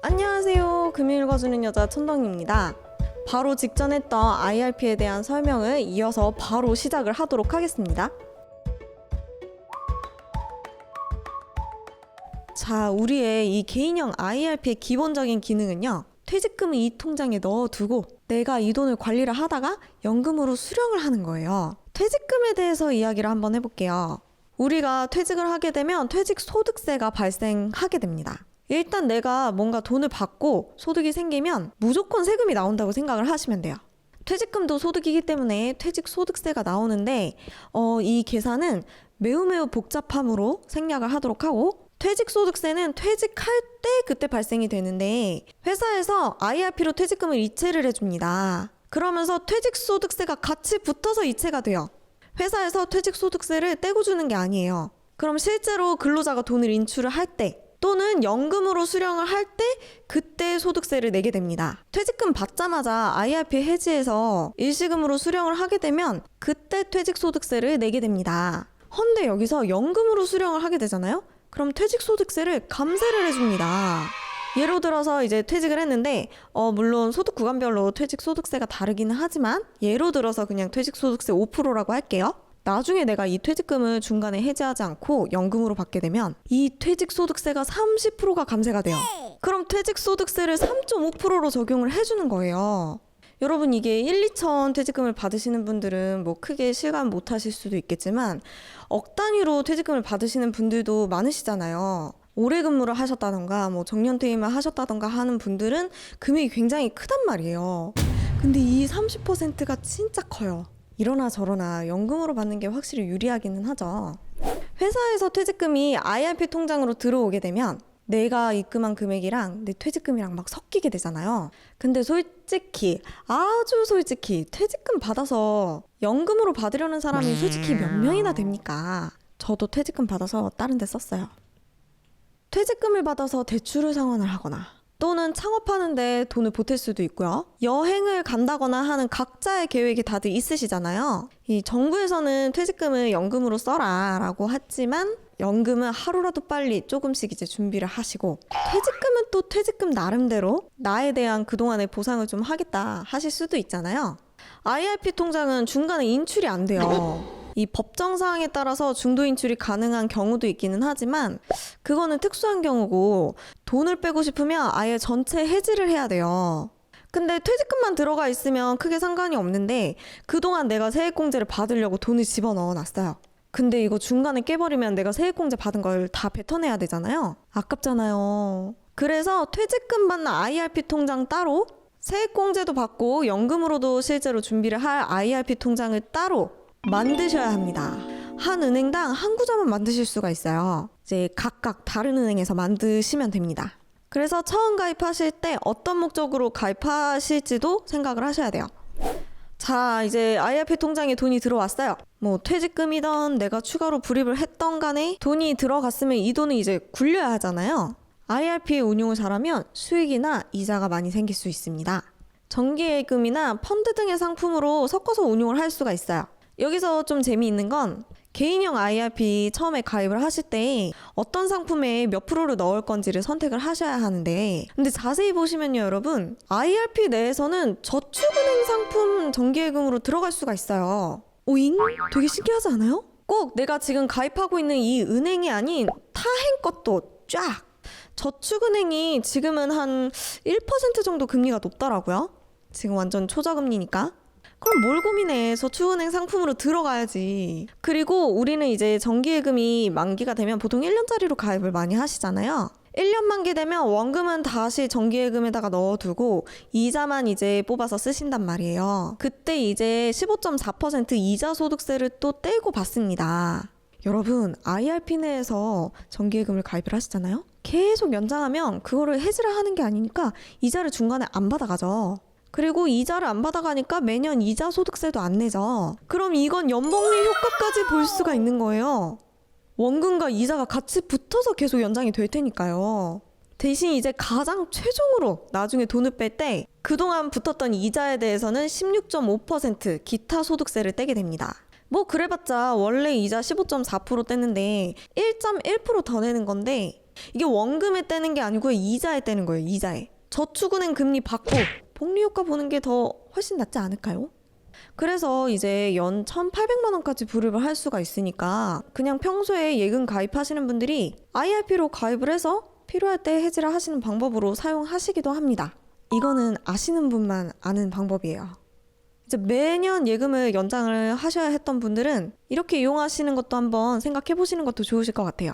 안녕하세요. 금일 읽어주는 여자 천덩입니다. 바로 직전 했던 IRP에 대한 설명을 이어서 바로 시작을 하도록 하겠습니다. 자, 우리의 이 개인형 IRP의 기본적인 기능은요, 퇴직금을 이 통장에 넣어두고 내가 이 돈을 관리를 하다가 연금으로 수령을 하는 거예요. 퇴직금에 대해서 이야기를 한번 해볼게요. 우리가 퇴직을 하게 되면 퇴직소득세가 발생하게 됩니다. 일단 내가 뭔가 돈을 받고 소득이 생기면 무조건 세금이 나온다고 생각을 하시면 돼요. 퇴직금도 소득이기 때문에 퇴직소득세가 나오는데 이 계산은 매우 복잡함으로 생략을 하도록 하고, 퇴직소득세는 퇴직할 때 그때 발생이 되는데 회사에서 IRP로 퇴직금을 이체를 해줍니다. 그러면서 퇴직소득세가 같이 붙어서 이체가 돼요. 회사에서 퇴직소득세를 떼고 주는 게 아니에요. 그럼 실제로 근로자가 돈을 인출을 할 때 또는 연금으로 수령을 할 때 그때 소득세를 내게 됩니다. 퇴직금 받자마자 IRP 해지해서 일시금으로 수령을 하게 되면 그때 퇴직소득세를 내게 됩니다. 헌데 여기서 연금으로 수령을 하게 되잖아요? 그럼 퇴직소득세를 감세를 해줍니다. 예로 들어서 이제 퇴직을 했는데 물론 소득 구간별로 퇴직소득세가 다르기는 하지만 예로 들어서 그냥 퇴직소득세 5%라고 할게요. 나중에 내가 이 퇴직금을 중간에 해지하지 않고 연금으로 받게 되면 이 퇴직소득세가 30%가 감세가 돼요. 그럼 퇴직소득세를 3.5%로 적용을 해주는 거예요. 여러분, 이게 1, 2천 퇴직금을 받으시는 분들은 뭐 크게 실감 못 하실 수도 있겠지만 억 단위로 퇴직금을 받으시는 분들도 많으시잖아요. 오래 근무를 하셨다던가 뭐 정년퇴임을 하셨다던가 하는 분들은 금액이 굉장히 크단 말이에요. 근데 이 30%가 진짜 커요. 이러나 저러나 연금으로 받는 게 확실히 유리하기는 하죠. 회사에서 퇴직금이 IRP 통장으로 들어오게 되면 내가 입금한 금액이랑 내 퇴직금이랑 막 섞이게 되잖아요. 근데 솔직히, 아주 솔직히 퇴직금 받아서 연금으로 받으려는 사람이 솔직히 몇 명이나 됩니까? 저도 퇴직금 받아서 다른 데 썼어요. 퇴직금을 받아서 대출을 상환을 하거나 또는 창업하는데 돈을 보탤 수도 있고요. 여행을 간다거나 하는 각자의 계획이 다들 있으시잖아요. 이 정부에서는 퇴직금을 연금으로 써라 라고 했지만 연금은 하루라도 빨리 조금씩 이제 준비를 하시고, 퇴직금은 또 퇴직금 나름대로 나에 대한 그동안의 보상을 좀 하겠다 하실 수도 있잖아요. IRP 통장은 중간에 인출이 안 돼요. 이 법정 사항에 따라서 중도 인출이 가능한 경우도 있기는 하지만 그거는 특수한 경우고, 돈을 빼고 싶으면 아예 전체 해지를 해야 돼요. 근데 퇴직금만 들어가 있으면 크게 상관이 없는데 그동안 내가 세액공제를 받으려고 돈을 집어넣어 놨어요. 근데 이거 중간에 깨버리면 내가 세액공제 받은 걸 다 뱉어내야 되잖아요. 아깝잖아요. 그래서 퇴직금 받는 IRP 통장 따로, 세액공제도 받고 연금으로도 실제로 준비를 할 IRP 통장을 따로 만드셔야 합니다. 한 은행당 한 구자만 만드실 수가 있어요. 이제 각각 다른 은행에서 만드시면 됩니다. 그래서 처음 가입하실 때 어떤 목적으로 가입하실지도 생각을 하셔야 돼요. 자, 이제 IRP 통장에 돈이 들어왔어요. 뭐 퇴직금이던 내가 추가로 불입을 했던 간에 돈이 들어갔으면 이 돈을 이제 굴려야 하잖아요. IRP의 운용을 잘하면 수익이나 이자가 많이 생길 수 있습니다. 정기예금이나 펀드 등의 상품으로 섞어서 운용을 할 수가 있어요. 여기서 좀 재미있는 건 개인형 IRP 처음에 가입을 하실 때 어떤 상품에 몇 프로를 넣을 건지를 선택을 하셔야 하는데, 근데 자세히 보시면요 여러분, IRP 내에서는 저축은행 상품 정기예금으로 들어갈 수가 있어요. 오잉? 되게 신기하지 않아요? 꼭 내가 지금 가입하고 있는 이 은행이 아닌 타행 것도 쫙! 저축은행이 지금은 한 1% 정도 금리가 높더라고요. 지금 완전 초저금리니까. 그럼 뭘 고민해. 저축은행 상품으로 들어가야지. 그리고 우리는 이제 정기예금이 만기가 되면 보통 1년짜리로 가입을 많이 하시잖아요. 1년 만기 되면 원금은 다시 정기예금에다가 넣어두고 이자만 이제 뽑아서 쓰신단 말이에요. 그때 이제 15.4% 이자 소득세를 또 떼고 받습니다. 여러분, IRP 내에서 정기예금을 가입을 하시잖아요. 계속 연장하면 그거를 해지를 하는 게 아니니까 이자를 중간에 안 받아가죠. 그리고 이자를 안 받아가니까 매년 이자 소득세도 안 내죠. 그럼 이건 연복리 효과까지 볼 수가 있는 거예요. 원금과 이자가 같이 붙어서 계속 연장이 될 테니까요. 대신 이제 가장 최종으로 나중에 돈을 뺄 때 그동안 붙었던 이자에 대해서는 16.5% 기타 소득세를 떼게 됩니다. 뭐 그래봤자 원래 이자 15.4% 떼는데 1.1% 더 내는 건데 이게 원금에 떼는 게 아니고 이자에 떼는 거예요. 이자에. 저축은행 금리 받고 복리 효과 보는 게 더 훨씬 낫지 않을까요? 그래서 이제 연 1,800만 원까지 불입을 할 수가 있으니까 그냥 평소에 예금 가입하시는 분들이 IRP로 가입을 해서 필요할 때 해지를 하시는 방법으로 사용하시기도 합니다. 이거는 아시는 분만 아는 방법이에요. 이제 매년 예금을 연장을 하셔야 했던 분들은 이렇게 이용하시는 것도 한번 생각해 보시는 것도 좋으실 것 같아요.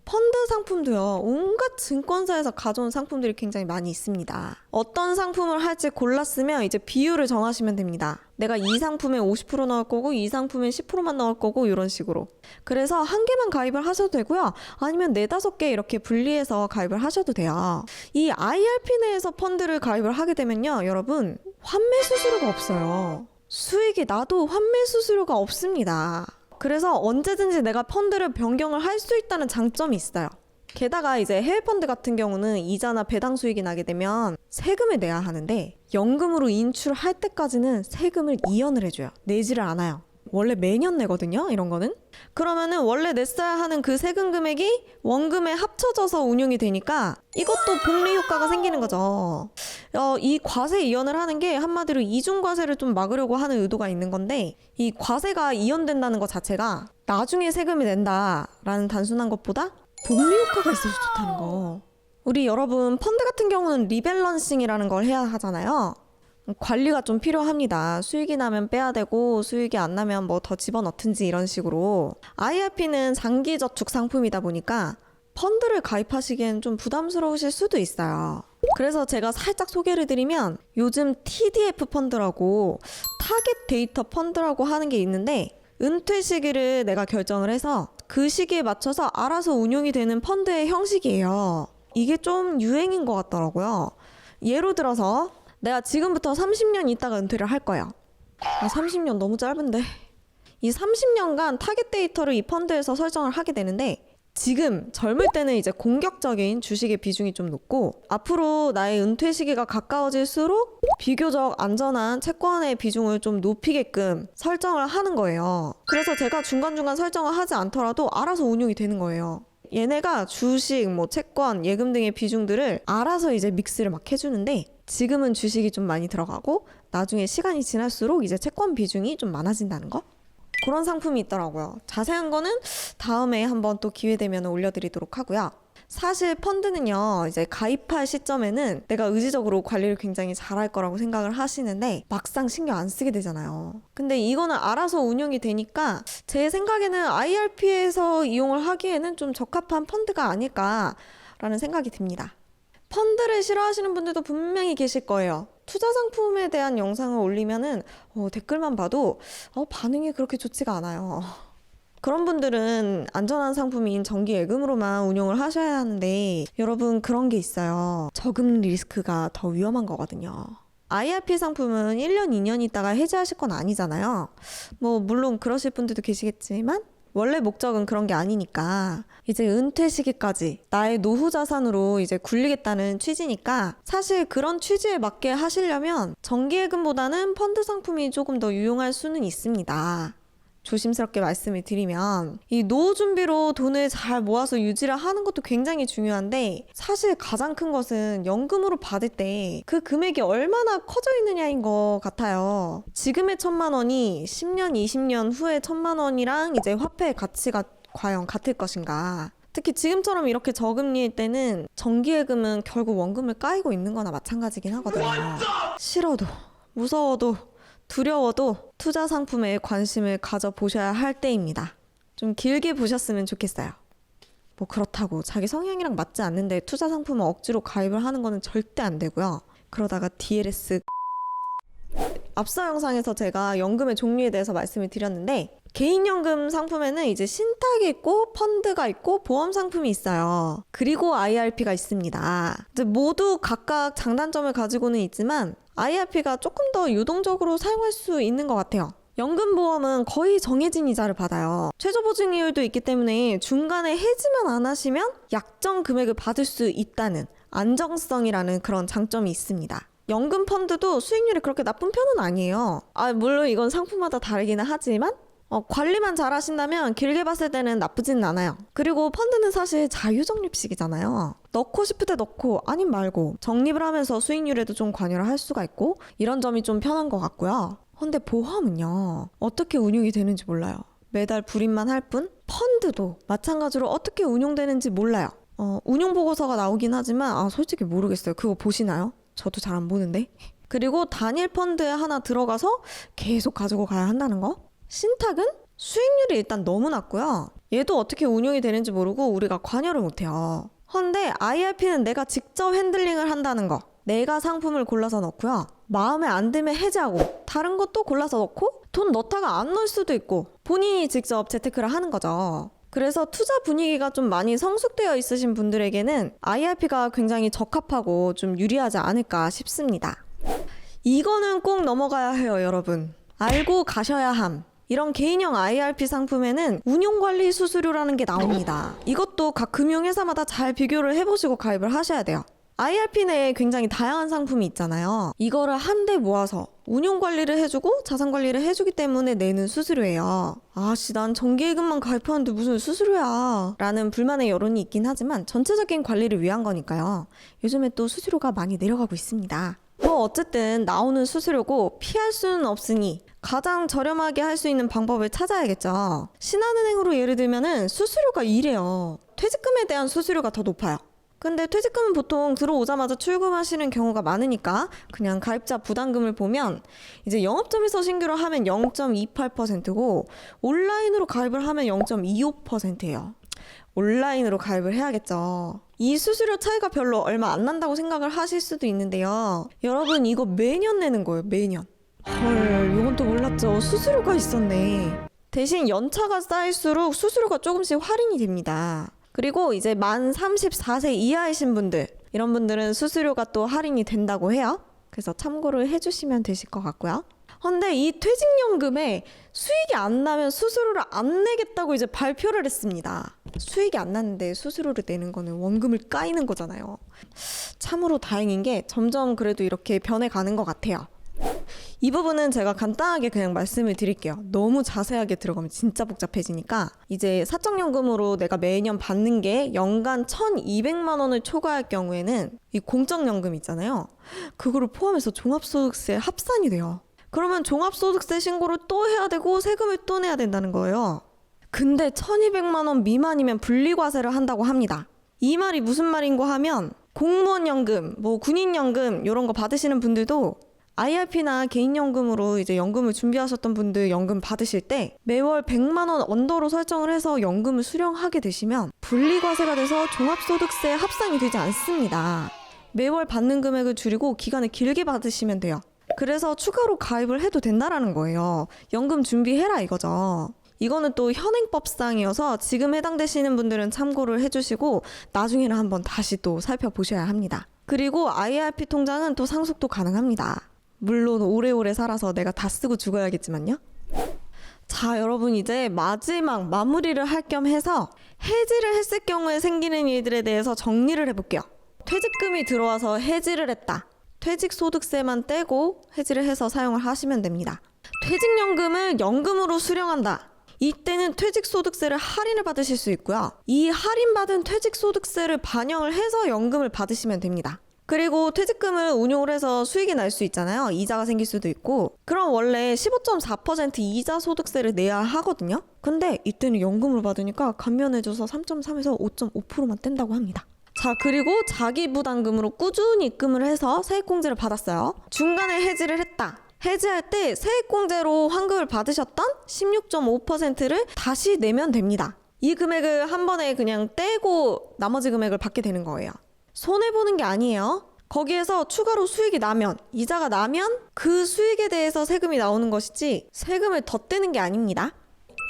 펀드 상품도요, 온갖 증권사에서 가져온 상품들이 굉장히 많이 있습니다. 어떤 상품을 할지 골랐으면 이제 비율을 정하시면 됩니다. 내가 이 상품에 50% 넣을 거고 이 상품에 10%만 넣을 거고 이런 식으로. 그래서 한 개만 가입을 하셔도 되고요. 아니면 4, 5개 이렇게 분리해서 가입을 하셔도 돼요. 이 IRP 내에서 펀드를 가입을 하게 되면요, 여러분 환매 수수료가 없어요. 수익이 나도 환매 수수료가 없습니다. 그래서 언제든지 내가 펀드를 변경을 할 수 있다는 장점이 있어요. 게다가 이제 해외 펀드 같은 경우는 이자나 배당 수익이 나게 되면 세금을 내야 하는데 연금으로 인출할 때까지는 세금을 이연을 해줘요. 내지를 않아요. 원래 매년 내거든요, 이런 거는. 그러면은 원래 냈어야 하는 그 세금 금액이 원금에 합쳐져서 운용이 되니까 이것도 복리 효과가 생기는 거죠. 이 과세 이연을 하는 게 한마디로 이중과세를 좀 막으려고 하는 의도가 있는 건데, 이 과세가 이연된다는 것 자체가 나중에 세금이 낸다라는 단순한 것보다 복리 효과가 있어서 좋다는 거. 우리 여러분 펀드 같은 경우는 리밸런싱이라는 걸 해야 하잖아요. 관리가 좀 필요합니다. 수익이 나면 빼야 되고 수익이 안 나면 뭐 더 집어넣든지 이런 식으로. IRP는 장기 저축 상품이다 보니까 펀드를 가입하시기엔 좀 부담스러우실 수도 있어요. 그래서 제가 살짝 소개를 드리면 요즘 TDF 펀드라고 타겟 데이터 펀드라고 하는 게 있는데, 은퇴 시기를 내가 결정을 해서 그 시기에 맞춰서 알아서 운용이 되는 펀드의 형식이에요. 이게 좀 유행인 것 같더라고요. 예로 들어서 내가 지금부터 30년 있다가 은퇴를 할 거예요. 30년 너무 짧은데. 이 30년간 타겟 데이터를 이 펀드에서 설정을 하게 되는데, 지금 젊을 때는 이제 공격적인 주식의 비중이 좀 높고, 앞으로 나의 은퇴 시기가 가까워질수록 비교적 안전한 채권의 비중을 좀 높이게끔 설정을 하는 거예요. 그래서 제가 중간중간 설정을 하지 않더라도 알아서 운용이 되는 거예요. 얘네가 주식, 뭐 채권, 예금 등의 비중들을 알아서 이제 믹스를 막 해주는데, 지금은 주식이 좀 많이 들어가고 나중에 시간이 지날수록 이제 채권 비중이 좀 많아진다는 거? 그런 상품이 있더라고요. 자세한 거는 다음에 한번 또 기회 되면 올려드리도록 하고요. 사실 펀드는요, 이제 가입할 시점에는 내가 의지적으로 관리를 굉장히 잘할 거라고 생각을 하시는데 막상 신경 안 쓰게 되잖아요. 근데 이거는 알아서 운영이 되니까 제 생각에는 IRP에서 이용을 하기에는 좀 적합한 펀드가 아닐까라는 생각이 듭니다. 펀드를 싫어하시는 분들도 분명히 계실 거예요. 투자 상품에 대한 영상을 올리면은 댓글만 봐도 반응이 그렇게 좋지가 않아요. 그런 분들은 안전한 상품인 정기예금으로만 운용을 하셔야 하는데, 여러분 그런 게 있어요. 저금 리스크가 더 위험한 거거든요. IRP 상품은 1년, 2년 있다가 해지하실 건 아니잖아요. 뭐 물론 그러실 분들도 계시겠지만 원래 목적은 그런 게 아니니까 이제 은퇴 시기까지 나의 노후 자산으로 이제 굴리겠다는 취지니까, 사실 그런 취지에 맞게 하시려면 정기예금보다는 펀드 상품이 조금 더 유용할 수는 있습니다. 조심스럽게 말씀을 드리면 이 노후 준비로 돈을 잘 모아서 유지를 하는 것도 굉장히 중요한데, 사실 가장 큰 것은 연금으로 받을 때 그 금액이 얼마나 커져 있느냐인 것 같아요. 지금의 1,000만 원이 10년, 20년 후에 1,000만 원이랑 이제 화폐의 가치가 과연 같을 것인가. 특히 지금처럼 이렇게 저금리일 때는 정기예금은 결국 원금을 까이고 있는 거나 마찬가지긴 하거든요. 싫어도 무서워도 두려워도 투자 상품에 관심을 가져보셔야 할 때입니다. 좀 길게 보셨으면 좋겠어요. 뭐 그렇다고 자기 성향이랑 맞지 않는데 투자 상품을 억지로 가입을 하는 거는 절대 안 되고요. 그러다가 DLS. 앞서 영상에서 제가 연금의 종류에 대해서 말씀을 드렸는데, 개인연금 상품에는 이제 신탁이 있고 펀드가 있고 보험 상품이 있어요. 그리고 IRP가 있습니다. 이제 모두 각각 장단점을 가지고는 있지만 IRP가 조금 더 유동적으로 사용할 수 있는 것 같아요. 연금보험은 거의 정해진 이자를 받아요. 최저보증이율도 있기 때문에 중간에 해지만 안 하시면 약정 금액을 받을 수 있다는 안정성이라는 그런 장점이 있습니다. 연금 펀드도 수익률이 그렇게 나쁜 편은 아니에요. 물론 이건 상품마다 다르기는 하지만 관리만 잘 하신다면 길게 봤을 때는 나쁘지는 않아요. 그리고 펀드는 사실 자유적립식이잖아요. 넣고 싶을 때 넣고 아님 말고 적립을 하면서 수익률에도 좀 관여를 할 수가 있고 이런 점이 좀 편한 것 같고요. 근데 보험은요, 어떻게 운용이 되는지 몰라요. 매달 불입만 할 뿐 펀드도 마찬가지로 어떻게 운용되는지 몰라요. 운용 보고서가 나오긴 하지만 솔직히 모르겠어요. 그거 보시나요? 저도 잘 안 보는데. 그리고 단일 펀드에 하나 들어가서 계속 가지고 가야 한다는 거? 신탁은 수익률이 일단 너무 낮고요. 얘도 어떻게 운용이 되는지 모르고 우리가 관여를 못해요. 근데 IRP는 내가 직접 핸들링을 한다는 거. 내가 상품을 골라서 넣고요. 마음에 안 들면 해지하고 다른 것도 골라서 넣고 돈 넣다가 안 넣을 수도 있고 본인이 직접 재테크를 하는 거죠. 그래서 투자 분위기가 좀 많이 성숙되어 있으신 분들에게는 IRP가 굉장히 적합하고 좀 유리하지 않을까 싶습니다. 이거는 꼭 넘어가야 해요, 여러분. 알고 가셔야 함. 이런 개인형 IRP 상품에는 운용관리 수수료라는 게 나옵니다. 이것도 각 금융회사마다 잘 비교를 해보시고 가입을 하셔야 돼요. IRP 내에 굉장히 다양한 상품이 있잖아요. 이거를 한데 모아서 운용관리를 해주고 자산관리를 해주기 때문에 내는 수수료예요. 난 정기예금만 가입하는데 무슨 수수료야 라는 불만의 여론이 있긴 하지만 전체적인 관리를 위한 거니까요. 요즘에 또 수수료가 많이 내려가고 있습니다. 어쨌든 나오는 수수료고 피할 수는 없으니 가장 저렴하게 할 수 있는 방법을 찾아야겠죠. 신한은행으로 예를 들면은 수수료가 이래요. 퇴직금에 대한 수수료가 더 높아요. 근데 퇴직금은 보통 들어오자마자 출금하시는 경우가 많으니까 그냥 가입자 부담금을 보면 이제 영업점에서 신규로 하면 0.28%고 온라인으로 가입을 하면 0.25%예요. 온라인으로 가입을 해야겠죠. 이 수수료 차이가 별로 얼마 안 난다고 생각을 하실 수도 있는데요. 여러분 이거 매년 내는 거예요. 매년. 헐, 이건 또 몰랐죠. 수수료가 있었네. 대신 연차가 쌓일수록 수수료가 조금씩 할인이 됩니다. 그리고 이제 만 34세 이하이신 분들, 이런 분들은 수수료가 또 할인이 된다고 해요. 그래서 참고를 해주시면 되실 것 같고요. 근데 이 퇴직연금에 수익이 안 나면 수수료를 안 내겠다고 이제 발표를 했습니다. 수익이 안 났는데 수수료를 내는 거는 원금을 까이는 거잖아요. 참으로 다행인 게 점점 그래도 이렇게 변해가는 것 같아요. 이 부분은 제가 간단하게 그냥 말씀을 드릴게요. 너무 자세하게 들어가면 진짜 복잡해지니까 이제 사적연금으로 내가 매년 받는 게 연간 1,200만 원을 초과할 경우에는 이 공적연금 있잖아요. 그거를 포함해서 종합소득세 합산이 돼요. 그러면 종합소득세 신고를 또 해야 되고 세금을 또 내야 된다는 거예요. 근데 1,200만 원 미만이면 분리과세를 한다고 합니다. 이 말이 무슨 말인고 하면 공무원연금, 군인연금 이런 거 받으시는 분들도 IRP나 개인연금으로 이제 연금을 준비하셨던 분들 연금 받으실 때 매월 100만 원 언더로 설정을 해서 연금을 수령하게 되시면 분리과세가 돼서 종합소득세 합산이 되지 않습니다. 매월 받는 금액을 줄이고 기간을 길게 받으시면 돼요. 그래서 추가로 가입을 해도 된다라는 거예요. 연금 준비해라 이거죠. 이거는 또 현행법상이어서 지금 해당되시는 분들은 참고를 해주시고 나중에는 한번 다시 또 살펴보셔야 합니다. 그리고 IRP 통장은 또 상속도 가능합니다. 물론 오래오래 살아서 내가 다 쓰고 죽어야겠지만요. 자, 여러분 이제 마지막 마무리를 할 겸 해서 해지를 했을 경우에 생기는 일들에 대해서 정리를 해볼게요. 퇴직금이 들어와서 해지를 했다. 퇴직소득세만 떼고 해지를 해서 사용을 하시면 됩니다. 퇴직연금을 연금으로 수령한다. 이때는 퇴직소득세를 할인을 받으실 수 있고요. 이 할인받은 퇴직소득세를 반영을 해서 연금을 받으시면 됩니다. 그리고 퇴직금을 운용을 해서 수익이 날 수 있잖아요. 이자가 생길 수도 있고. 그럼 원래 15.4% 이자 소득세를 내야 하거든요. 근데 이때는 연금으로 받으니까 감면해줘서 3.3에서 5.5%만 뗀다고 합니다. 자, 그리고 자기 부담금으로 꾸준히 입금을 해서 세액공제를 받았어요. 중간에 해지를 했다. 해지할 때 세액공제로 환급을 받으셨던 16.5%를 다시 내면 됩니다. 이 금액을 한 번에 그냥 떼고 나머지 금액을 받게 되는 거예요. 손해보는 게 아니에요. 거기에서 추가로 수익이 나면, 이자가 나면 그 수익에 대해서 세금이 나오는 것이지 세금을 더 떼는 게 아닙니다.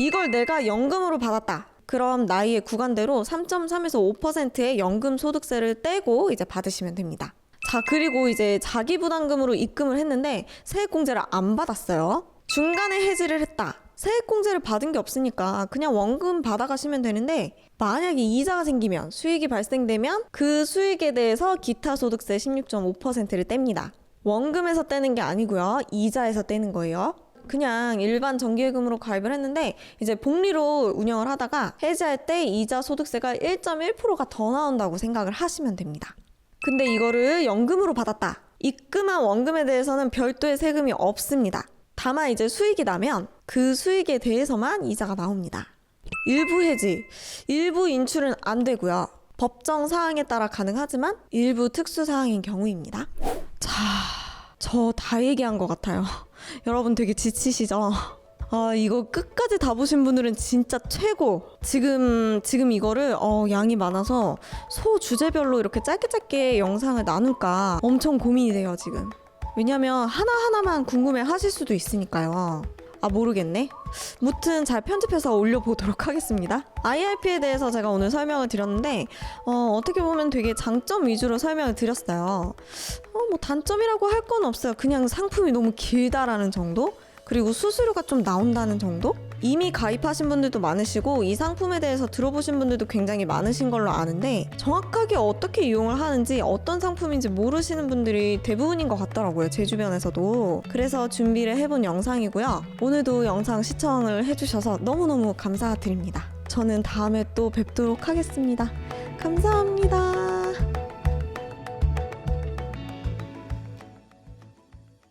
이걸 내가 연금으로 받았다. 그럼 나이의 구간대로 3.3에서 5%의 연금 소득세를 떼고 이제 받으시면 됩니다. 자, 그리고 이제 자기 부담금으로 입금을 했는데 세액공제를 안 받았어요. 중간에 해지를 했다. 세액공제를 받은 게 없으니까 그냥 원금 받아가시면 되는데 만약에 이자가 생기면 수익이 발생되면 그 수익에 대해서 기타 소득세 16.5%를 뗍니다. 원금에서 떼는 게 아니고요. 이자에서 떼는 거예요. 그냥 일반 정기예금으로 가입을 했는데 이제 복리로 운영을 하다가 해지할 때 이자 소득세가 1.1%가 더 나온다고 생각을 하시면 됩니다. 근데 이거를 연금으로 받았다. 입금한 원금에 대해서는 별도의 세금이 없습니다. 다만 이제 수익이 나면 그 수익에 대해서만 이자가 나옵니다. 일부 해지, 일부 인출은 안 되고요. 법정 사항에 따라 가능하지만 일부 특수 사항인 경우입니다. 자, 저 다 얘기한 것 같아요. 여러분 되게 지치시죠? 아, 이거 끝까지 다 보신 분들은 진짜 최고. 지금 이거를 양이 많아서 소 주제별로 이렇게 짧게 영상을 나눌까 엄청 고민이 돼요, 지금. 왜냐면 하나하나만 궁금해 하실 수도 있으니까요. 아, 모르겠네. 무튼 잘 편집해서 올려보도록 하겠습니다. IRP에 대해서 제가 오늘 설명을 드렸는데 어떻게 보면 되게 장점 위주로 설명을 드렸어요. 뭐 단점이라고 할 건 없어요. 그냥 상품이 너무 길다라는 정도? 그리고 수수료가 좀 나온다는 정도? 이미 가입하신 분들도 많으시고 이 상품에 대해서 들어보신 분들도 굉장히 많으신 걸로 아는데 정확하게 어떻게 이용을 하는지 어떤 상품인지 모르시는 분들이 대부분인 것 같더라고요. 제 주변에서도. 그래서 준비를 해본 영상이고요. 오늘도 영상 시청을 해주셔서 너무너무 감사드립니다. 저는 다음에 또 뵙도록 하겠습니다. 감사합니다.